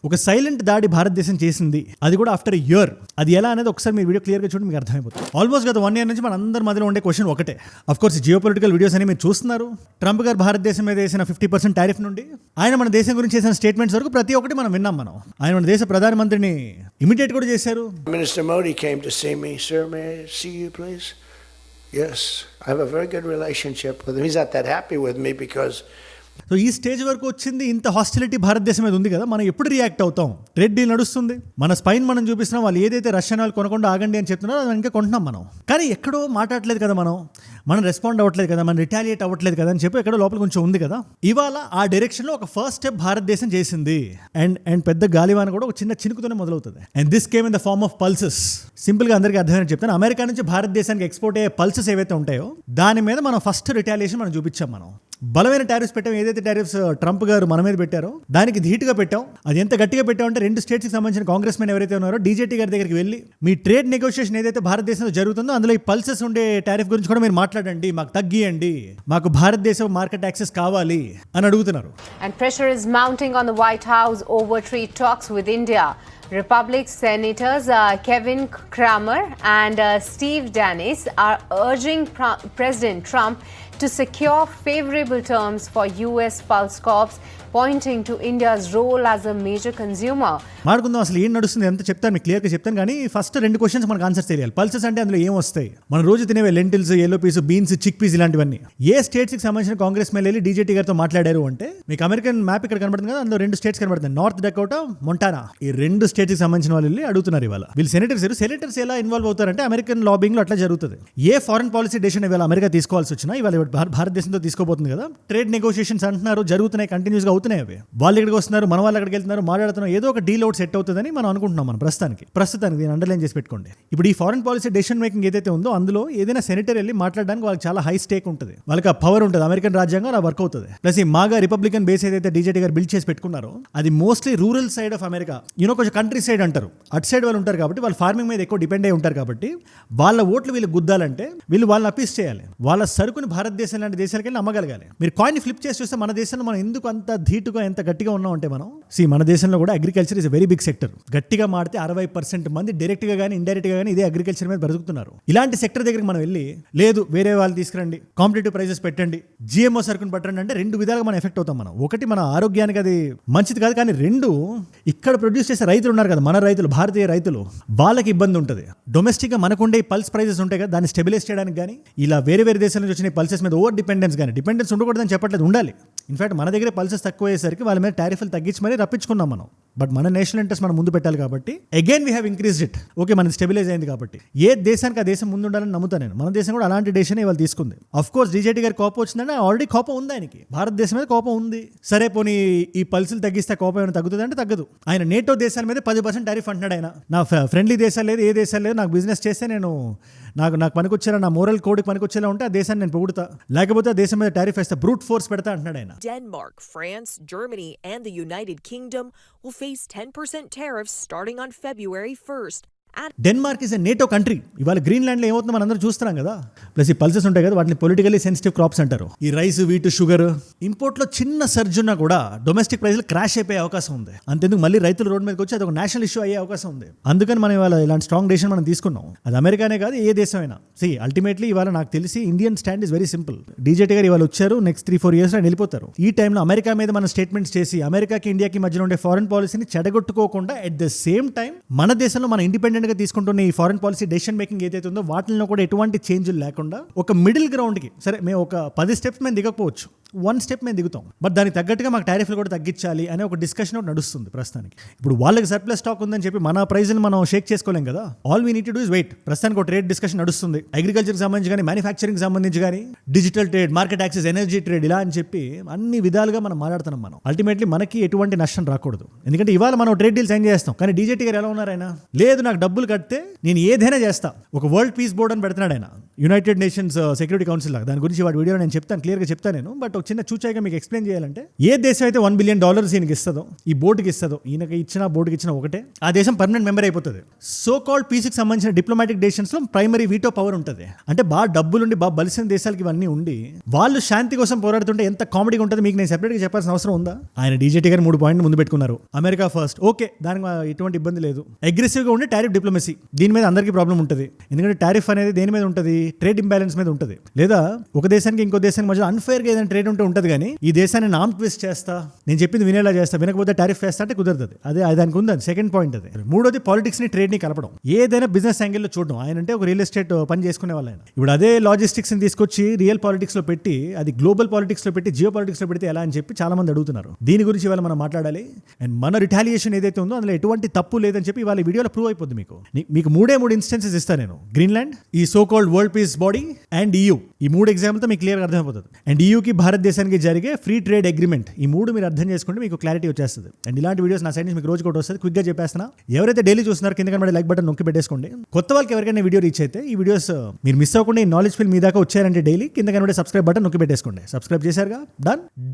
ఒక సైలెంట్ దాడి భారతదేశం చేసింది, అది కూడా ఆఫ్టర్ ఇయర్. అది ఎలా అనేది ఒకసారి మీరు వీడియో క్లియర్గా చూడండి, మీకు అర్థమైపోతుంది. ఆల్మోస్ట్ గత 1 year నుంచి మన అందరి మధ్యలో ఉండే క్వశ్చన్ ఒకటే. Of course geo political videos అని మీరు చూస్తున్నారు. ట్రంప్ గారు భారతదేశం మీద వేసిన 50% టారిఫ్ నుండి ఆయన మన దేశం గురించి చేసిన స్టేట్మెంట్స్ వరకు ప్రతి ఒక్కటి మనం విన్నాం. ఆయన మన దేశ ప్రధానమంత్రిని ఇమిటేట్ కూడా చేశారు. Minister Modi came to see me. Sir, may I see you please? Yes, I have a very good relationship with him. He's not that happy with me because so ఈ స్టేజ్ వరకు వచ్చింది. ఇంత hostility భారతదేశం మీద ఉంది కదా, మనం ఎప్పుడు రియాక్ట్ అవుతాం? ట్రేడ్ డీల్ నడుస్తుంది, మన స్పైన్ మనం చూపిస్తున్నాం. వాళ్ళు ఏదైతే రష్యన్ వాళ్ళు కొనకుండా ఆగండి అని చెప్తున్నారో అది ఇంకా కొంటున్నాం మనం. కానీ ఎక్కడో మాట్లాడలేదు కదా, మనం రెస్పాండ్ అవ్వట్లేదు కదా, మనం రిటాలియేట్ అవ్వట్లేదు కదా అని చెప్పి ఎక్కడో లోపల కొంచెం ఉంది కదా. ఇవాళ ఆ డైరెక్షన్లో ఒక ఫస్ట్ స్టెప్ భారతదేశం చేసింది. అండ్ పెద్ద గాలివాన కూడా ఒక చిన్న చినుకుతోనే మొదలవుతుంది. And this came in the form of pulses. సింపుల్గా అందరికీ అర్థమైనా చెప్తాను. అమెరికా నుంచి భారతదేశానికి ఎక్స్పోర్ట్ అయ్యే పల్సెస్ ఏవైతే ఉంటాయో దాని మీద మనం ఫస్ట్ రిటాలియేషన్ మనం చూపించాం. మనం బలమైన టారిఫ్స్ పెట్టాం. ఏదైతే టారిఫ్స్ ట్రంప్ గారు మన మీద పెట్టారో దానికి ధీటుగా పెట్టాం. అది ఎంత గట్టిగా పెట్టామంటే 2 స్టేట్స్కి సంబంధించిన కాంగ్రెస్ మెన్ ఎవరైతే ఉన్నారో డీజేటీ గారి దగ్గరికి వెళ్ళి మీ ట్రేడ్ నెగోషియేషన్ ఏదైతే భారతదేశంలో జరుగుతుందో అందులో ఈ పల్సెస్ ఉండే టారిఫ్ గురించి కూడా మీరు మాట్లాడండి, మాకు తగ్గియండి, మాకు భారతదేశం మార్కెట్ యాక్సెస్ కావాలి అని అడుగుతున్నారు. And pressure is mounting on the White House over trade talks with India. Republic Senators Kevin Cramer and Steve Danis are urging President Trump to secure favorable terms for US pulse crops, pointing to India's role as a major consumer. మాట్లాడుకుందాం అసలు ఏం నడుస్తుంది ఎంత చెప్తాను, మీకు క్లియర్గా చెప్తాను. కానీ ఫస్ట్ 2 క్వశ్చన్స్ మనకు ఆన్సర్ తెలియాలి. పల్సెస్ అంటే అందులో ఏం వస్తాయి? మనం రోజు తినేవే lentils, yellow peas, beans, chick peas ఇలాంటివన్నీ. ఏ స్టేట్స్కి సంబంధించిన కాంగ్రెస్ మేలు వెళ్ళి డీజేటీ గారితో మాట్లాడారు అంటే మీకు అమెరికన్ మ్యాప్ ఇక్కడ కనబడుతుంది కదా, అందులో 2 స్టేట్స్ కనబడుతుంది, నార్త్ డకోటా, మొంటానా. ఈ 2 స్టేట్స్కి సంబంధించిన వాళ్ళు వెళ్ళి అడుగుతున్నారు ఇవాళ. వీళ్ళు సెనేటర్స్ ఎలా ఇన్వాల్వ్ అవుతారంటే అమెరికన్ లాబింగ్ లో అట్లా జరుగుతుంది. ఏ ఫారెన్ పాలసీ డెసిషన్ ఇవాళ అమెరికా తీసుకోవాల్సి వచ్చినా ఇవాళ భారతదేశంతో తీసుకోబోతుంది కదా. ట్రేడ్ నెగోషియేషన్స్ అంటున్నారు, జరుగుతున్నాయి, కంటిన్యూస్గా అవుతున్నాయి. అవి వాళ్ళు ఇక్కడికి వస్తున్నారు, మన వాళ్ళు అక్కడికి వెళ్తున్నారు, మాట్లాడుతున్నారు. ఏదో ఒక డీల్ అవుట్ సెట్ అవుతుందని మనం అనుకుంటున్నాం. మనం ప్రస్తుతానికి దీన్ని అండర్లైన్ చేసి పెట్టుకోండి. ఇప్పుడు ఈ ఫారెన్ పాలసీ డెసిషన్ మేకింగ్ ఏదైతే ఉందో అందులో ఏదైనా సెనేటర్ వెళ్ళి మాట్లాడడానికి వాళ్ళకి చాలా హై స్టేక్ ఉంటుంది, వాళ్ళకి ఆ పవర్ ఉంటుంది. అమెరికన్ రాజ్యాంగం అలా వర్క్ అవుతుంది. ప్లస్ ఈ మాగా రిపబ్లికన్ బేస్ ఏదైతే డీజేటీ గారు బిల్డ్ చేసి పెట్టుకున్నారో అది mostly rural side of America, కొంచెం కంట్రీ సైడ్ అంటారు, అటు సైడ్ వాళ్ళు ఉంటారు కాబట్టి వాళ్ళు ఫార్మింగ్ మీద ఎక్కువ డిపెండ్ అయి ఉంటారు కాబట్టి వాళ్ళ ఓట్లు వీళ్ళు గుద్దాలంటే వీళ్ళు వాళ్ళని అపీస్ చేయాలి. వాళ్ళ సరుకుని భారతదేశం లాంటి దేశాలకు వెళ్ళి అమ్మగలగాలి. మీరు కాయిన్ ఫ్లిప్ చేసి చూస్తే మన దేశంలో మనం ఎందుకు అంత ధీటుగా ఎంత గట్టిగా ఉన్నాం అంటే మన దేశంలో కూడా agriculture is a very big sector. గట్టిగా మాడితే 60% మంది డైరెక్ట్ గా కానీ ఇండైరెక్ట్ గా కానీ ఇదే అగ్రికల్చర్ మీద బ్రతుకుతున్నారు. ఇలాంటి సెక్టర్ దగ్గరికి మనం వెళ్ళి లేదు వేరే వాళ్ళు తీసుకురండి, కాంపిటేటివ్ ప్రైజెస్ పెట్టండి, జిఎంఓ సరుకుని పట్టండి అంటే 2 విధాలుగా మనం ఎఫెక్ట్ అవుతాం. ఒకటి మన ఆరోగ్యానికి అది మంచిది కాదు, కానీ 2 ఇక్కడ ప్రొడ్యూస్ చేసే రైతులు ఉన్నారు కదా, మన రైతులు, భారతీయ రైతులు, వాళ్ళకి ఇబ్బంది ఉంటుంది. డొమెస్టిక్ గా మనకుండే పల్స్ ప్రైజెస్ ఉంటాయి కదా, దాన్ని స్టెబిలైజ్ చేయడానికి కానీ ఇలా వేరే దేశాల నుంచి వచ్చిన పల్సెస్ మీద ఓవర్ డిపెండెన్స్ ఉండకూడదని చెప్పట్లేదు, ఉండాలి. ఇన్ఫాక్ట్ మన దగ్గర పల్సెస్ తక్కువ అయ్యేసరికి వాళ్ళ మీద టారిఫ్లు తగ్గించి మరీ రప్పించుకున్నాం మనం. బట్ మన నేషనల్ ఇంట్రెస్ట్ మనం ముందు పెట్టాలి కాబట్టి again we have increased it. Okay, మనది స్టెబిలైజ్ అయింది కాబట్టి ఏ దేశానికి ఆ దేశం ముందు ఉండాలని నమ్ముతాను నేను. మన దేశం కూడా అలాంటి డెసిషన్ ఇవాళ తీసుకుంది. అఫ్ కోర్స్ డీజేటీ గారి కోపం వచ్చిందంటే ఆల్రెడీ కోపం ఉంది ఆయనకి, భారతదేశం మీద కోపం ఉంది. సరే పోనీ ఈ పల్సులు తగ్గిస్తే కోపం ఏమైనా తగ్గుతుంది అంటే తగ్గదు. ఆయన నేటో దేశాల మీద 10% టారిఫ్ అంటున్నాడు. ఆయన నా ఫ్రెండ్లీ దేశాలు లేదు, ఏ దేశాలు లేదు, నాకు బిజినెస్ చేస్తే నాకు పనికొచ్చేలా, నా మోరల్ కోడ్కి పనికొచ్చేలా ఉంటే ఆ దేశాన్ని నేను పొగుడుతా, లేకపోతే ఆ దేశం మీద టారిఫ్ వేస్తే బ్రూట్ ఫోర్స్ పెడతా అంటున్నాడు ఆయన. Denmark, France, Germany and the United Kingdom will face 10% tariffs starting on February 1st. Denmark is a NATO country. ఇవాళ గ్రీన్లాండ్లో ఏమవుతుందో మనం అందరూ చూస్తున్నాం కదా. ప్లస్ ఈ పల్సెస్ ఉంటాయి కదా, వాటిని పొలిటికల్లీ సెన్సిటివ్ క్రాప్స్ అంటారు. ఈ రైస్, వీట్, షుగర్ ఇంపోర్ట్లో చిన్న సర్జ్ ఉన్నా కూడా డొమెస్టిక్ ప్రైస్లు క్రాష్ అయిపోయే అవకాశం ఉంది. అంతేందుకు మళ్ళీ రైతులు రోడ్ మీదకి వచ్చి అది ఒక నేషనల్ ఇష్యూ అయ్యే అవకాశం ఉంది. అందుకని మనం ఇవాళ ఇలాంటి స్ట్రాంగ్ డెసిషన్ మనం తీసుకున్నాం. అది అమెరికానే కాదు, ఏ దేశమైనా. అల్టిమేట్లీ ఇవాళ నాకు తెలిసి Indian stand is very simple. DJT గారు ఇవాళ వచ్చారు, నెక్స్ట్ 3-4 years ఆయన వెళ్ళిపోతారు. ఈ టైంలో అమెరికా మీద మనం స్టేట్మెంట్స్ చేసి అమెరికాకి ఇండియాకి మధ్యలో ఉండే ఫారెన్ పాలసీని చెడగొట్టుకోకుండా అట్ ద సేమ్ టైం మన దేశంలో మనం ఇండిపెండెంట్ గా తీసుకుంటున్న ఈ ఫారెన్ పాలసీ డెసిషన్ మేకింగ్ ఏదైతే ఉందో వాటిలో కూడా ఎటువంటి చేంజ్లు లేకుండా ఒక మిడిల్ గ్రౌండ్కి, సరే మేము ఒక 10 steps మేము దిగకపోవచ్చు, 1 step మేము దిగుతాం, బట్ దానికి తగ్గట్టుగా మాకు టారిఫ్లు కూడా తగ్గించాలి అనే ఒక డిస్కషన్ ఒకటి నడుస్తుంది ప్రస్తుతానికి. ఇప్పుడు వాళ్ళకి సర్ప్లస్ స్టాక్ ఉందని చెప్పి మన ప్రైజ్ని మనం షేక్ చేసుకోలేం కదా. All we need to do is wait. ప్రస్తుతానికి ఒక ట్రేడ్ డిస్కషన్ నడుస్తుంది, అగ్రికల్చర్కి సంబంధించి కానీ, మ్యానుఫ్యాక్చరింగ్ సంబంధించి కానీ, digital trade, market access, energy trade, ఇలా అని చెప్పి అన్ని విధాలుగా మనం మాట్లాడుతున్నాం. మనం అల్టిమేట్లీ మనకి ఎటువంటి నష్టం రాకూడదు. ఎందుకంటే ఇవాళ మనం ట్రేడ్ డీల్ సైన్ చేస్తాం, కానీ డీజేటీ గారు ఎలా ఉన్నారు, ఆయన లేదు నాకు డబ్బులు కడితే నేను ఏదైనా చేస్తా. ఒక వరల్డ్ పీస్ బోర్డ్ అని పెడుతున్నాడు ఆయన, యునైటెడ్ నేషన్స్ సెక్యూరిటీ కౌన్సిల్ లాగా. దాని గురించి వాడి వీడియో నేను చెప్తాను, క్లియర్గా చెప్తాను నేను. బట్ ఒక చిన్న చూచాయిగా మీకు ఎక్స్ప్లెయిన్ చేయాలంటే, ఏ దేశం అయితే $1 బిలియన్ ఈయనకి ఇస్తుందో, ఈ బోర్డుకి ఇస్తుందో, ఈయనకి ఇచ్చిన బోర్డుకి ఇచ్చిన ఒకటే, ఆ దేశం పర్మనెంట్ మెంబర్ అయిపోతుంది. సో కాల్డ్ పీస్కి సంబంధించిన డిప్లొమాటిక్ డెసిషన్స్ లో ప్రైమరీ వీటో పవర్ ఉంటుంది. అంటే బాగా డబ్బులుండి బాగా బలిసిన దేశాలకి ఇవన్నీ ఉండి వాళ్ళు శాంతి కోసం పోరాడుతుంటే ఎంత కామెడీగా ఉంటుంది మీకు నేను సెపరేట్గా చెప్పాల్సిన అవసరం ఉందా? ఆయన డీజేటీ గారు 3 పాయింట్లు ముందు పెట్టుకున్నారు. అమెరికా ఫస్ట్, ఓకే, దానికి ఎటువంటి ఇబ్బంది లేదు. అగ్రెసివ్గా ఉండే టారిఫ్ డిప్లొమసీ, దీని మీద అందరికీ ప్రాబ్లం ఉంటుంది. ఎందుకంటే టారిఫ్ అనేది దేని మీద ఉంటుంది? ట్రేడ్ ఇంబ్యాలెన్స్ మీద ఉంటుంది. లేదా ఒక దేశానికి ఇంకో దేశానికి మధ్య అన్ఫేర్గా ఏదైనా ట్రేడ్ ఉంటే ఉంటుంది, కానీ ఈ దేశాన్ని నామ్ ట్విస్ట్ చేస్తా, నేను చెప్పింది వినేలా చేస్తా, వినకపోతే టారిఫ్ వేస్తా అంటే కుదరదు. అదే దానికి ఉంది సెకండ్ పాయింట్. అది మూడోది పాలిటిక్స్ ని ట్రేడ్ ని కలపడం, ఏదైనా బిజినెస్ యాంగిల్లో చూడడం. ఆయన అంటే ఒక రియల్ ఎస్టేట్ పని చేసుకునే వాళ్ళు ఆయన. ఇప్పుడు అదే లాజిస్టిక్స్ ని తీసుకొచ్చి రియల్ పాలిటిక్స్ లో పెట్టి, అది గ్లోబల్ పాలిటిక్స్ లో పెట్టి, జియో పాలిటిక్స్ లో పెడితే ఎలా అని చెప్పి చాలా మంది అడుగుతున్నారు. దీని గురించి ఇవాళ మనం మాట్లాడాలి. అండ్ మన రిటాలియేషన్ ఏదైతే ఉందో అందులో ఎటువంటి తప్పు లేదని చెప్పి ఇవాళ వీడియోలో ప్రూవ్ అయిపోద్ది. మీకు 3 ఇన్స్టెన్సెస్ ఇస్తాను నేను. గ్రీన్లాండ్, ఈ so called world peace body and EU. ఈ 3 ఎగ్జాంపుల్తో మీకు క్లియర్గా అర్థమైపోతుంది. అండ్ EUకి భారతదేశానికి జరిగే ఫ్రీ ట్రేడ్ అగ్రిమెంట్, ఈ 3 మీరు అర్థం చేసుకుంటే మీకు క్లారిటీ వచ్చేస్తుంది. అండ్ ఇలాంటి వీడియోస్ నా సైడ్ నుంచి మీకు రోజు కూడా వస్తుంది. క్విక్గా చెప్పేస్తున్నా. ఎవరైతే డైలీ చూస్తున్నారు కింద కనబడే లైక్ బటన్ నొక్కి పెట్టేసుకోండి. కొత్త వాళ్ళకి ఎవరికైనా వీడియో రీచ్ అయితే ఈ వీడియోస్ మీరు మిస్ అవ్వకుండా ఈ నాలెడ్జ్ ఫీల్ మీ దాకా వచ్చారంటే డైలీ కింద కనబడే సబ్స్క్రైబ్ బటన్ నొక్కి పెట్టేసుకోండి. సబ్స్క్రైబ్ చేశారుగా?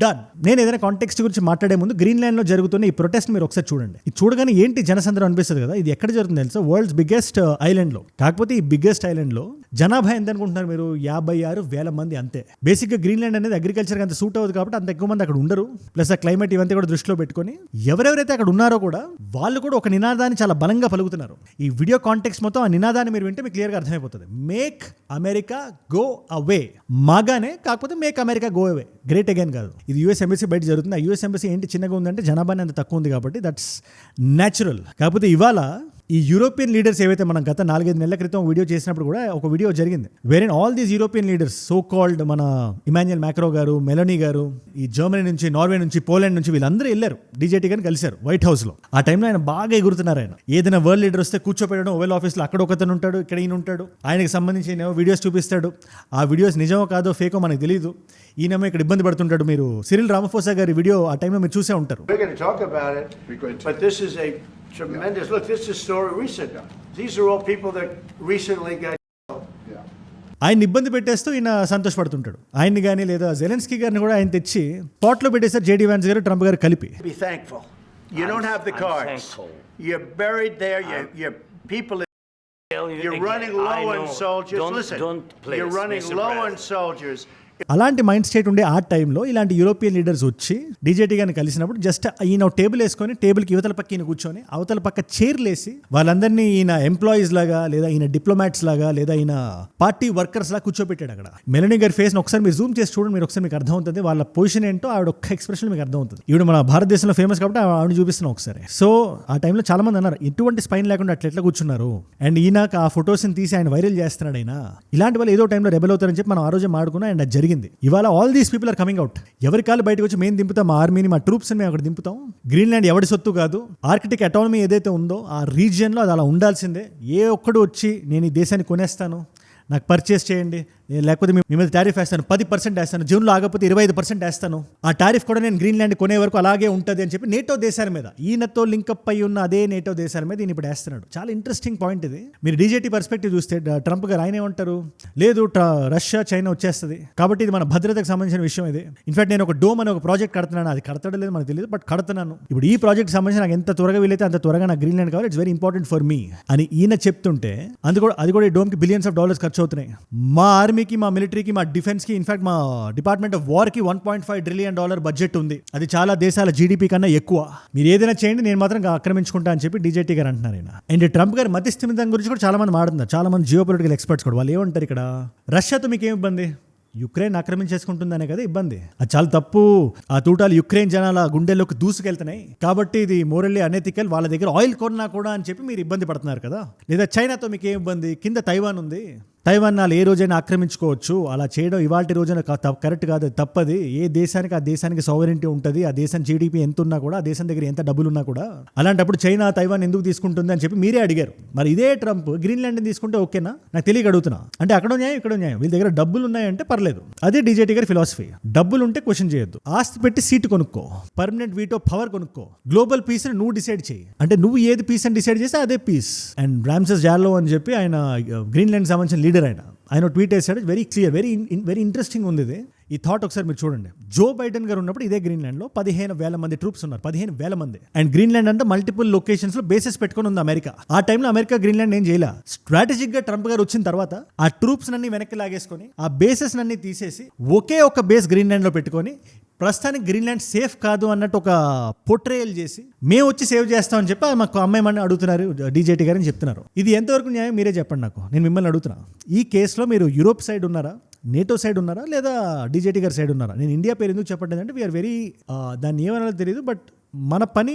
డన్. నేను ఏదైనా కాంటెక్స్ట్ గురించి మాట్లాడే ముందు గ్రీన్లాండ్ లో జరుగుతున్న ఈ ప్రొటెస్ట్ మీరు ఒకసారి చూడండి. ఇది చూడగానే ఏంటి జనసంద్రం అనిపిస్తుంది కదా. ఇది ఎక్కడ జరుగుతుంది తెలుసా? వరల్డ్స్ బిగ్గెస్ట్ ఐలాండ్ లో. కాకపోతే ఈ బిగ్గెస్ట్ ఐలాండ్ లో జనాభా ఎంత అనుకుంటున్నారు మీరు? 56,000 మంది అంతే. బేసిక్గా గ్రీన్లాండ్ అనేది అగ్రికల్చర్కి అంత సూట్ అవుతుంది కాబట్టి అంత ఎక్కువ మంది అక్కడ ఉండరు. ప్లస్ ఆ క్లైమేట్ ఇవంతా కూడా దృష్టిలో పెట్టుకొని ఎవరెవరైతే అక్కడ ఉన్నారో కూడా వాళ్ళు కూడా ఒక నినాదాన్ని చాలా బలంగా పలుకుతున్నారు. ఈ వీడియో కాంటెక్స్ట్ మొత్తం ఆ నినాదాన్ని మీరు వింటే మీకు క్లియర్గా అర్థమైపోతుంది. Make America go away. మాగానే, కాకపోతే make America go away, great again కాదు. ఇది US ఎంబసీ బయట జరుగుతుంది. ఆ US ఎంబసీ ఏంటి చిన్నగా ఉందంటే జనాభాని అంత తక్కువ ఉంది కాబట్టి దట్స్ న్యాచురల్. కాకపోతే ఇవాళ ఈ యూరోపియన్ లీడర్స్ ఏవైతే మనం గత 4-5 నెలల క్రితం వీడియో చేసినప్పుడు కూడా ఒక వీడియో జరిగింది. Where all these European leaders, so called మన ఇమాన్యుయల్ మ్యాక్రో గారు, మెలోనీ గారు, ఈ జర్మనీ నుంచి, నార్వే నుంచి, పోలాండ్ నుంచి వీళ్ళందరూ వెళ్ళారు. డీజేటీ గారిని కలిశారు వైట్ హౌస్ లో. ఆ టైంలో ఆయన బాగా ఎగురుతున్నారు. ఆయన ఏదైనా వరల్డ్ లీడర్ వస్తే కూర్చోపెట్టడం, ఓవెల్ ఆఫీస్లో అక్కడ ఒకతను ఉంటాడు, ఇక్కడ ఈయన ఉంటాడు, ఆయనకి సంబంధించిన వీడియోస్ చూపిస్తాడు. ఆ వీడియోస్ నిజమో కాదో ఫేకో మనకు తెలియదు. ఈయనేమో ఇక్కడ ఇబ్బంది పడుతుంటాడు. మీరు సిరిల్ రామఫోసా గారి వీడియో ఆ టైంలో మీరు చూసే ఉంటారు. We're going to talk about it, but this is a tremendous, look, this is story recent. These are all people that recently got. ఆయన ఇబ్బంది పెట్టేస్తూ ఈయన సంతోషపడుతుంటాడు. ఆయన్ని కానీ లేదా జెలెన్స్కీ గారిని కూడా ఆయన తెచ్చి పాట్లో పెట్టేశారు. JD Vance గారు, ట్రంప్ గారు కలిపి. Be thankful. You don't have the cards. You're buried there. Your people. You're running low on soldiers. Listen, you're running low on soldiers. అలాంటి మైండ్ స్టేట్ ఉండే ఆ టైంలో ఇలాంటి యూరోపియన్ లీడర్స్ వచ్చి డీజేటీ గారిని కలిసినప్పుడు జస్ట్ ఈయన టేబుల్ వేసుకొని టేబుల్కి యువతల పక్క ఈయన కూర్చొని అవతల పక్క చైర్లు వేసి వాళ్ళందరినీ ఈయన ఎంప్లాయీస్ లాగా లేదా ఈయన డిప్లొమాట్స్ లాగా లేదా ఈయన పార్టీ వర్కర్స్ లాగా కూర్చోబెట్టాడు అక్కడ. మెలనీ గారి ఫేస్ ఒకసారి మీరు జూమ్ చేసి చూడండి, మీరు ఒకసారి మీకు అర్థమవుతుంది వాళ్ళ పొజిషన్ ఏంటో. ఆవిడ ఒక్క ఎక్స్ప్రెషన్ మీకు అర్థమవుతుంది. ఈవిడ మన భారతదేశంలో ఫేమస్ కాబట్టి ఆవిడ చూపిస్తున్నాం ఒకసారి. సో ఆ టైంలో చాలా మంది అన్నారు ఎటువంటి స్పైన్ లేకుండా అట్లా కూర్చున్నారు. అండ్ ఈయన ఆ ఫొటోస్ని తీసి ఆయన వైరల్ చేస్తున్నాడు. ఆయన ఇలాంటి వాళ్ళు ఏదో టైంలో రెబెల్ అవుతారని చెప్పి మనం ఆ రోజే మాడుకున్నాం. అండ్ అది జరిగింది. ఇవాళ all these people are coming out. ఎవరి కాళ్ళు బయటకు వచ్చి మేము దింపుతాం, మా ఆర్మీని, మా ట్రూప్స్ని మేము అక్కడ దింపుతాం. గ్రీన్లాండ్ ఎవరి సొత్తు కాదు. ఆర్కిటిక్ అటానమీ ఏదైతే ఉందో ఆ రీజియన్లో అది అలా ఉండాల్సిందే. ఏ ఒక్కడు వచ్చి నేను ఈ దేశాన్ని కొనేస్తాను, నాకు పర్చేస్ చేయండి, లేకపోతే మీ మీద టారిఫ్ వేస్తాను, 10% వేస్తాను, జూన్లో ఆగకపోతే 25% వేస్తాను, ఆ టారిఫ్ కూడా నేను గ్రీన్లాండ్ కొనే వరకు అలాగే ఉంటుంది అని చెప్పి నేటో దేశాల మీద, ఈయనతో లింకప్ అయి ఉన్న అదే నేటో దేశాల మీద ఈయన ఇప్పుడు వేస్తున్నాడు. చాలా ఇంట్రెస్టింగ్ పాయింట్ ఇది. మీరు డీజేటీ పర్స్పెక్టివ్ చూస్తే ట్రంప్ గారు ఆయన ఏమంటారు, లేదు రష్యా చైనా వచ్చేస్తుంది కాబట్టి ఇది మన భద్రతకు సంబంధించిన విషయం. ఇది ఇన్ఫాక్ట్ నేను ఒక డోమ్ అని ఒక ప్రాజెక్ట్ కడుతున్నాను, అది కడతాడో లేదు మనకు తెలియదు, బట్ కడుతున్నాను. ఇప్పుడు ఈ ప్రాజెక్ట్ సంబంధించి నాకు ఎంత త్వరగా వీలైతే అంత త్వరగా నాకు గ్రీన్లాండ్ కావాలి, it's very important for me అని ఈయన చెప్తుంటే అది కూడా ఈ డోమ్కి బిలియన్స్ ఆఫ్ డాలర్స్ ఖర్చు అవుతున్నాయి. మా ఆర్మీకి, మా మిలిటరీకి, మా డిఫెన్స్కి, ఇన్ఫాక్ట్ మా డిపార్ట్మెంట్ ఆఫ్ వార్కి $1.5 ట్రిలియన్ బడ్జెట్ ఉంది. అది చాలా దేశాల జీడిపి కన్నా ఎక్కువ. మీరు ఏదైనా చేయండి, నేను మాత్రం ఆక్రమించుకుంటా అని చెప్పి డీజేటీ గారు అంటున్నారు. ఆయన అండ్ ట్రంప్ గారి మధ్యస్థిమితం గురించి కూడా చాలా మంది మాట్లాడుతున్నారు. చాలా మంది జియో పొలిటికల్ ఎక్స్పర్ట్స్ కూడా వాళ్ళు ఏమంటారు, ఇక్కడ రష్యాతో మీకు ఏం ఇబ్బంది, యుక్రెయిన్ ఆక్రమించేసుకుంటుందనే కదా ఇబ్బంది. అది చాలా తప్పు. ఆ తూటాలు యుక్రెయిన్ జనాల గుండెల్లోకి దూసుకెళ్తున్నాయి కాబట్టి ఇది మోరల్లీ అనెథికల్. వాళ్ళ దగ్గర ఆయిల్ కొన్నా కూడా అని చెప్పి మీరు ఇబ్బంది పడుతున్నారు కదా. లేదా చైనాతో మీకు ఏం ఇబ్బంది, కింద తైవాన్ ఉంది, తైవాన్ వాళ్ళు ఏ రోజైనా ఆక్రమించుకోవచ్చు. అలా చేయడం ఇవాళ రోజున కరెక్ట్ కాదు, తప్పది. ఏ దేశానికి ఆ దేశానికి సావరెంటీ ఉంటుంది. ఆ దేశం జీడిపి ఎంత ఉన్నా కూడా, ఆ దేశం దగ్గర ఎంత డబ్బులు ఉన్నా కూడా, అలాంటప్పుడు చైనా తైవాన్ ఎందుకు తీసుకుంటుంది అని చెప్పి మీరే అడిగారు. మరి ఇదే ట్రంప్ గ్రీన్లాండ్ని తీసుకుంటే ఓకేనా, నాకు తెలియక అడుగుతున్నా. అంటే అక్కడ న్యాయం ఇక్కడ న్యాయం, వీళ్ళ దగ్గర డబ్బులు ఉన్నాయంటే పర్లేదు. అదే డీజేటీ గారి ఫిలాసఫీ. డబ్బులు ఉంటే క్వశ్చన్ చేయొద్దు, ఆస్తి పెట్టి సీటు కొనుక్కో, పర్మనెంట్ వీటో పవర్ కొనుక్కో, గ్లోబల్ పీస్ ని నువ్వు డిసైడ్ చేయి. అంటే నువ్వు ఏది పీస్ అని డిసైడ్ చేస్తే అదే పీస్. అండ్ రామ్సెస్ జార్లో అని చెప్పి ఆయన గ్రీన్లాండ్ సంబంధించిన లీడర్, ఆయన ట్వీట్ వేసాడు. వెరీ క్లియర్, వెరీ ఇంట్రెస్టింగ్ ఉంది ఇది. ఈ థాట్ ఒకసారి మీరు చూడండి. జో బైడెన్ గారు ఉన్నప్పుడు ఇదే గ్రీన్లాండ్లో 15,000 మంది ట్రూప్స్ ఉన్నారు, 15,000 మంది. అండ్ గ్రీన్లాండ్ అంటే మల్టిపుల్ లొకేషన్స్లో బేసెస్ పెట్టుకుని ఉంది అమెరికా. ఆ టైంలో అమెరికా గ్రీన్లాండ్ ఏం చేయలే. స్ట్రాటజిక్గా ట్రంప్ గారు వచ్చిన తర్వాత ఆ ట్రూప్స్ నన్ని వెనక్కి లాగేసుకొని ఆ బేసెస్ నన్ని తీసేసి ఒకే ఒక బేస్ గ్రీన్లాండ్లో పెట్టుకొని ప్రస్తుతానికి గ్రీన్లాండ్ సేఫ్ కాదు అన్నట్టు ఒక పోర్ట్రేయల్ చేసి మేము వచ్చి సేవ్ చేస్తామని చెప్పి మాకు అమ్మాయిమని అడుగుతున్నారు డీజేటీ గారు అని చెప్తున్నారు. ఇది ఎంతవరకు న్యాయం మీరే చెప్పండి నాకు. నేను మిమ్మల్ని అడుగుతున్నా, ఈ కేసులో మీరు యూరోప్ సైడ్ ఉన్నారా, నేటో సైడ్ ఉన్నారా, లేదా డీజేటీ గారి సైడ్ ఉన్నారా? నేను ఇండియా పేరు ఎందుకు చెప్పట్లేదు అంటే వీఆర్ వెరీ దాన్ని ఏమన్నా తెలియదు, బట్ మన పని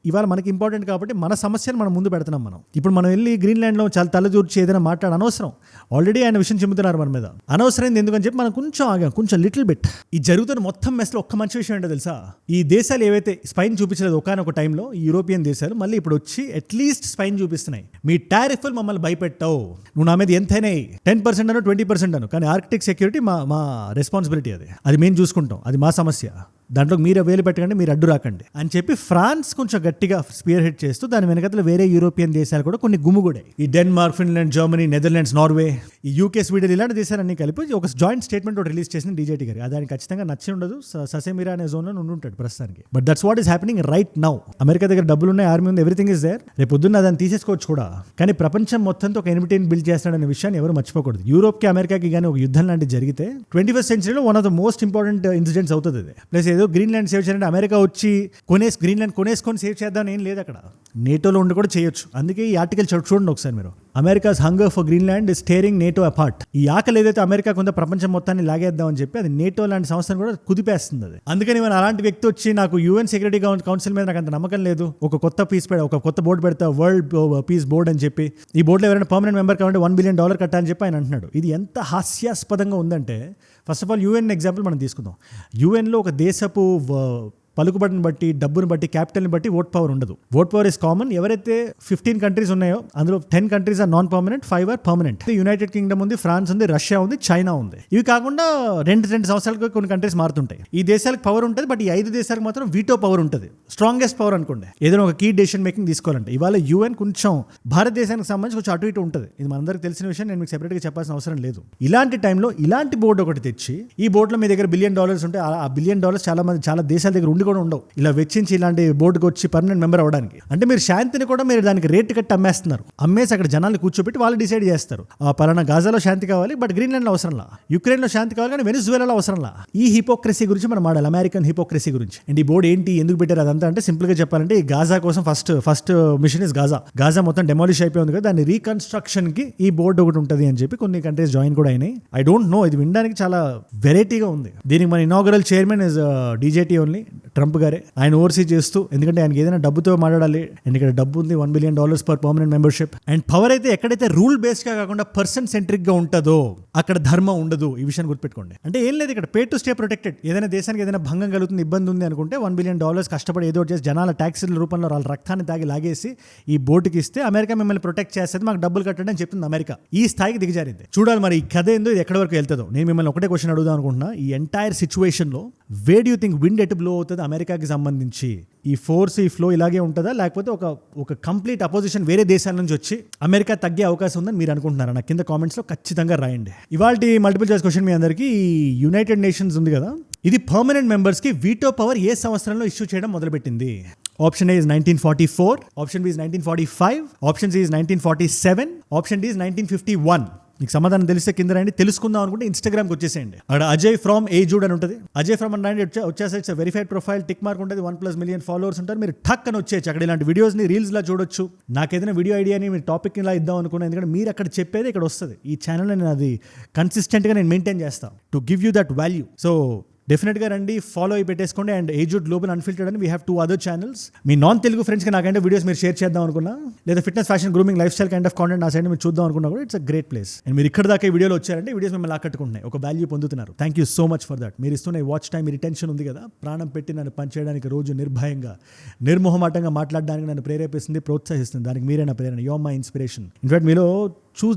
ఇవాళ మనకి ఇంపార్టెంట్ కాబట్టి మన సమస్యను మనం ముందు పెడుతున్నాం. ఇప్పుడు మనం వెళ్ళి గ్రీన్లాండ్లో చాలా తలదూర్చి ఏదైనా మాట్లాడ అనవసరం. ఆల్రెడీ ఆయన విషయం చెబుతున్నారు మన మీద, అనవసరం ఎందుకని చెప్పి మనం కొంచెం ఆగాం, కొంచెం లిటిల్ బిట్. ఈ జరుగుతున్న మొత్తం మెస్లో ఒక్క మంచి విషయం ఏంటో తెలుసా? ఈ దేశాలు ఏవైతే స్పైన్ చూపించలేదు ఒకనొక టైంలో, ఈ యూరోపియన్ దేశాలు మళ్ళీ ఇప్పుడు వచ్చి అట్లీస్ట్ స్పైన్ చూపిస్తున్నాయి. మీ టారిఫ్లు మమ్మల్ని భయపెట్టావు, నువ్వు నా మీద ఎంతైనా 10% అను 20% అను, కానీ ఆర్కిటిక్ సెక్యూరిటీ మా రెస్పాన్సిబిలిటీ, అది మేము చూసుకుంటాం, అది మా సమస్య, దాంట్లో మీరు వేలు పెట్టకండి, మీరు అడ్డు రాకండి అని చెప్పి ఫ్రాన్స్ కొంచెం గట్టిగా స్పియర్ హెడ్ చేస్తూ దాని వెనకతల వేరే యూరోపియన్ దేశాలు కూడా కొన్ని గుమ్ముగూడాయి. ఈ Denmark, Finland, Germany, Netherlands, Norway, ఈ యూకే, స్వీడన్ ఇలాంటి దేశాలన్నీ కలిపి ఒక జాయింట్ స్టేట్మెంట్ రిలీజ్ చేసిన డీజేటీ గారి. అది ఆయన ఖచ్చితంగా నచ్చి ఉండదు, ససేమిరా అనే జోన్లో ఉండుంటాడు ప్రస్తుతానికి. But that's what is happening right now. America దగ్గర డబ్బులు ఉన్నాయి, ఆర్మీ ఉంది, ఎవ్రీథింగ్ ఇస్ దేర్. రేపు పొద్దున్న దాన్ని తీసేసుకోవచ్చు కూడా, కానీ ప్రపంచం మొత్తంతో ఒక ఎనిమిటీని బిల్డ్ చేస్తాడనే విషయాన్ని ఎవరు మర్చిపోకూడదు. యూరోప్కి అమెరికాకి కానీ ఒక యుద్ధం లాంటిది జరిగితే 21st సెంచరీలో one of the most important incidents అవుతుంది అది. ప్లస్ ఏదో గ్రీన్లాండ్ సేవ్ చేయాలంటే అమెరికా వచ్చి గ్రీన్లాండ్ కొనేసుకొని సేవ్ చేద్దామని ఏం లేదు అక్కడ. నేటోలో ఉండి కూడా చేయొచ్చు. అందుకే ఈ ఆర్టికల్ చూడండి ఒకసారి మీరు. America's hunger for Greenland is tearing NATO apart. ఈ ఆకలి ఏదైతే అమెరికా కొంత ప్రపంచం మొత్తాన్ని లాగేద్దామని చెప్పి అది నేటో లాంటి సంస్థను కూడా కుదిపేస్తుంది అది. అందుకని మన అలాంటి వ్యక్తి వచ్చి నాకు యుఎన్ సెక్యూరిటీ కౌన్సిల్ మీద నాకు అంత నమ్మకం లేదు, ఒక కొత్త బోర్డు పెడతా, వరల్డ్ పీస్ బోర్డ్ అని చెప్పి, ఈ బోర్డులో ఎవరైనా పర్మనెంట్ మెంబర్ కావాలంటే $1 బిలియన్ కట్టాలని చెప్పి ఆయన అంటున్నాడు. ఇది ఎంత హాస్యాస్పదంగా ఉందంటే, first of all UN example మనం తీసుకుందాం. యుఎన్లో ఒక దేశపు పలుకుబడిని బట్టి, డబ్బుని బట్టి, క్యాపిటల్ని బట్టి ఓట్ పవర్ ఉండదు. Vote power is common. ఎవరైతే 15 కంట్రీస్ ఉన్నాయో అందులో 10 countries are non permanent, 5 are permanent. United Kingdom ఉంది, ఫ్రాన్స్ ఉంది, రష్యా ఉంది, చైనా ఉంది. ఇవి కాకుండా రెండు సంవత్సరాలకు కొన్ని కంట్రీస్ మారుతుంటాయి. ఈ దేశాలకు పవర్ ఉంటుంది, బట్ ఈ 5 దేశాలకు మాత్రం వీటో పవర్ ఉంటుంది, స్ట్రాంగెస్ట్ పవర్ అనుకోండి. ఏదైనా ఒక కీ డెసిషన్ మేకింగ్ తీసుకోవాలంటే. ఇవాళ యుఎన్ కొంచెం భారతదేశానికి సంబంధించి కొంచెం అటు ఇటు ఉంటుంది. ఇది మనందరికీ తెలిసిన విషయం, నేను మీకు సెపరేట్గా చెప్పాల్సిన అవసరం లేదు. ఇలాంటి టైంలో ఇలాంటి బోర్డు ఒకటి తెచ్చి, ఈ బోర్డులో మీ దగ్గర $1 బిలియన్ ఉంటే ఆ $1 బిలియన్ చాలా దేశాల దగ్గర ఉండి కూడా ఉండవు. ఇలా వెచ్చించి ఇలాంటి బోర్డుకి వచ్చి పర్మనెంట్ మెంబర్ అవ్వడానికి. అంటే మీరు శాంతిని కూడా మీరు దానికి రేట్ కట్టి అమ్మేస్తున్నారు. అమ్మేసి అక్కడ జనాలు కూర్చోబెట్టి వాళ్ళు డిసైడ్ చేస్తారు, పలానా గాజాలో శాంతి కావాలి, బట్ గ్రీన్లాండ్లో అవసరంలా, యుక్రెయిన్లో శాంతి కావాలి, కానీ వెనిజువేలాలో అవసరంలా. ఈ హిపోక్రసీ గురించి మనం మాట్లాడాలి, అమెరికన్ హిపోక్రసీ గురించి. అండ్ ఈ బోర్డు ఏంటి, ఎందుకు పెట్టారు అదంతా అంటే, సింపుల్ గా చెప్పాలంటే ఈ గాజా కోసం ఫస్ట్ మిషన్ ఇస్ గాజా మొత్తం డెమాలిష్ అయిపోయింది కదా, దాని రీకన్స్ట్రక్షన్ కి ఈ బోర్డు ఒకటి ఉంటుంది అని చెప్పి కొన్ని కంట్రీస్ జాయిన్ కూడా అయినాయి. ఐ డోంట్ నో, ఇది వినడానికి చాలా వెరైటీగా ఉంది. దీనికి మన inaugural chairman is DJT only, Trump గారే. ఆయన ఓవర్సీ చేస్తూ, ఎందుకంటే ఆయనకి ఏదైనా డబ్బుతో మాట్లాడాలి, అండ్ ఇక్కడ డబ్బు ఉంది, $1 billion per permanent membership. And power అయితే ఎక్కడైతే రూల్ బేస్డ్ గా కాకుండా పర్సన్ సెంట్రిక్ గా ఉంటుందో అక్కడ ధర్మం ఉండదు. ఈ విషయాన్ని గుర్తుపెట్టుకోండి. అంటే ఏం లేదు, ఇక్కడ పే టు స్టే ప్రొటెక్టెడ్. ఏదైనా దేశానికి ఏదైనా భంగం కలుగుతుంది, ఇబ్బంది ఉంది అనుకుంటే $1 బిలియన్ కష్టపడి ఏదో చేసి జనాల ట్యాక్సీల రూపంలో వాళ్ళ రక్తాన్ని తాగి లాగేసి ఈ బోర్డుకి ఇస్తే అమెరికా మిమ్మల్ని ప్రొటెక్ట్ చేస్తుంది, మాకు డబ్బులు కట్టండి అని చెప్తుంది అమెరికా. ఈ స్థాయికి దిగజారింది. చూడాలి మరి ఈ కథ ఏందో, ఇది ఎక్కడి వరకు వెళ్తుందో. నేను మిమ్మల్ని ఒకటే క్వశ్చన్ అడుగుదాం అనుకుంటున్నా. ఈ ఎంటైర్ సిచ్యువేషన్ లో wear do you think wind ఎటు బ్లో అవుతుంది అమెరికాకి సంబంధించి? ఈ ఫోర్స్, ఈ ఫ్లో ఇలాగే ఉంటుందా, లేకపోతే ఒక కంప్లీట్ అపోజిషన్ వేరే దేశాల నుంచి వచ్చి అమెరికా తగ్గే అవకాశం ఉందని మీరు అనుకుంటున్నారా? నాకు కింద కామెంట్స్ లో ఖచ్చితంగా రాయండి. ఇవాల్టి మల్టిపుల్ చాయిస్ క్వశ్చన్ మీ అందరికీ, ఈ యునైటెడ్ నేషన్స్ ఉంది కదా, ఇది పర్మనెంట్ మెంబర్స్ కి వీటో పవర్ ఏ సంవత్సరంలో ఇష్యూ చేయడం మొదలుపెట్టింది? Option A is 1944, option B is 1945, option C is 1947, option D is 1951. మీకు సమాధానం తెలిస్తే కింద రండి. తెలుసుకుందాం అనుకుంటే ఇన్స్టాగ్రామ్కి వచ్చేసేయండి. అక్కడ అజయ్ ఫ్రమ్ ఏజూడ్ అని ఉంటుంది. అజయ్ ఫ్రమ్ అని రండి, వచ్చేసే వెరిఫైడ్ ప్రొఫైల్, టిక్ మార్క్ ఉంటుంది, 1+ మిలియన్ ఫాలోవర్స్ ఉంటారు. మీరు టక్ అని వచ్చేయచ్చు. అక్కడ ఇలాంటి వీడియోస్ని రీల్స్లా చూడొచ్చు. నాకు ఏదైనా వీడియో ఐడియాని మీరు టాపిక్ ఇలా ఇద్దాం అనుకున్నాను, ఎందుకంటే మీరు అక్కడ చెప్పేది ఇక్కడ వస్తుంది. ఈ ఛానల్ నేను అది కన్సిస్టెంట్గా నేను మెయింటైన్ చేస్తాను to give you that value. So డెఫినెట్గా రండి, ఫాలో అయి పెట్టేసుకోండి. అండ్ ఏజూడ్ గ్లోబల్ అన్ఫిల్టర్డ్ అని we have 2 other channels. Me non Telugu ఫ్రెండ్స్కి నాకంటే వీడియోస్ మీరు షేర్ చేద్దాం అనుకున్నా, లేదా fitness, fashion, grooming, life style kind of content నా సైడ్ మీరు చూద్దాం అనుకున్నా కూడా it's a great place. And మీరు ఇక్కడ దాకా ఈ వీడియోలో వచ్చారంటే వీడియోస్ మిమ్మల్ని ఆకట్టుకుంటున్నాయి, ఒక వాల్యూ పొందుతున్నారు. Thank you so much for that. మీరు ఇస్తున్న వాచ్ టైం, రిటెన్షన్ ఉంది కదా, ప్రాణం పెట్టి నన్ను పనిచేయడానికి, రోజు నిర్భయంగా, నిర్మోహమాటంగా మాట్లాడడానికి నన్ను ప్రేరేపిస్తుంది, ప్రోత్సహిస్తుంది. దానికి మీరే నా ప్రేరణ. You are my inspiration. In fact మీలో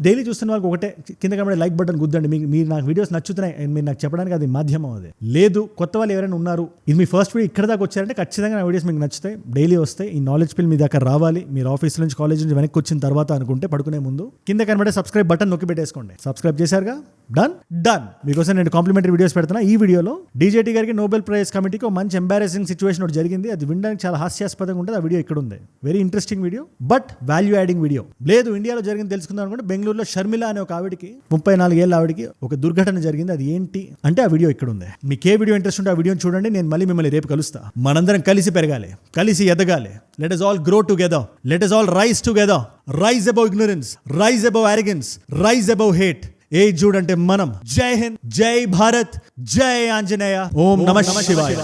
డైలీ చూస్తున్న వాళ్ళకి ఒకటే, కింద కనబడే లైక్ బటన్ గుద్దండి. మీరు నాకు వీడియోస్ నచ్చుతున్నాయి, మీరు నాకు చెప్పడానికి అది మాధ్యమం. అది లేదు, కొత్త వాళ్ళు ఎవరైనా ఉన్నారు, ఇది మీ ఫస్ట్ వీడియో ఇక్కడ దాకా వచ్చారంటే ఖచ్చితంగా నా వీడియోస్ మీకు నచ్చుతాయి, డైలీ వస్తాయి. ఈ నాలెడ్జ్ పిల్ మీ దాకా రావాలి, మీరు ఆఫీస్ నుంచి కాలేజ్ నుంచి వెనక్కి వచ్చిన తర్వాత అనుకుంటే పడుకునే ముందు కింద కనబడే సబ్స్క్రైబ్ బటన్ నొక్కి పెట్టేసుకోండి. సబ్స్క్రైబ్ చేశారుగా, డన్. మీకోసం నేను కాంప్లిమెంటరీ వీడియోస్ పెడుతున్నా. ఈ వీడియోలో డీజేటీ గారికి నోబెల్ ప్రైజ్ కమిటీకి ఒక మంచి ఎంబారెసింగ్ సిచ్యువేషన్ ఒకటి జరిగింది. అది వినడానికి చాలా హాస్యాస్పదంగా ఉంటుంది. ఆ వీడియో ఇక్కడ ఉంది. Very interesting video, but value adding video. లేదు ఇండియాలో జరిగింది తెలుసుకుందాం అనుకుంటే, బెంగళూరులో షర్మిల అనే ఒక ఆవిడికి 34 ఏళ్ళ ఆవిడికి ఒక దుర్ఘటన జరిగింది. అది ఏంటి అంటే ఆ వీడియో ఇక్కడ ఉంది. మీకు ఏ వీడియో ఇంట్రెస్ట్ ఉంటే ఆ వీడియోని చూడండి. నేను మళ్ళీ మిమ్మల్ని రేపు కలుస్తా. మనందరం కలిసి పెరగాలి, కలిసి ఎదగాలి. Let us all grow together. Let us all rise together. Rise above ignorance, rise above arrogance, rise above hate. ఏజుడ్ అంటే మనం. జై హింద్, జై భారత్, జై ఆంజనేయ, ఓం నమః శివాయ.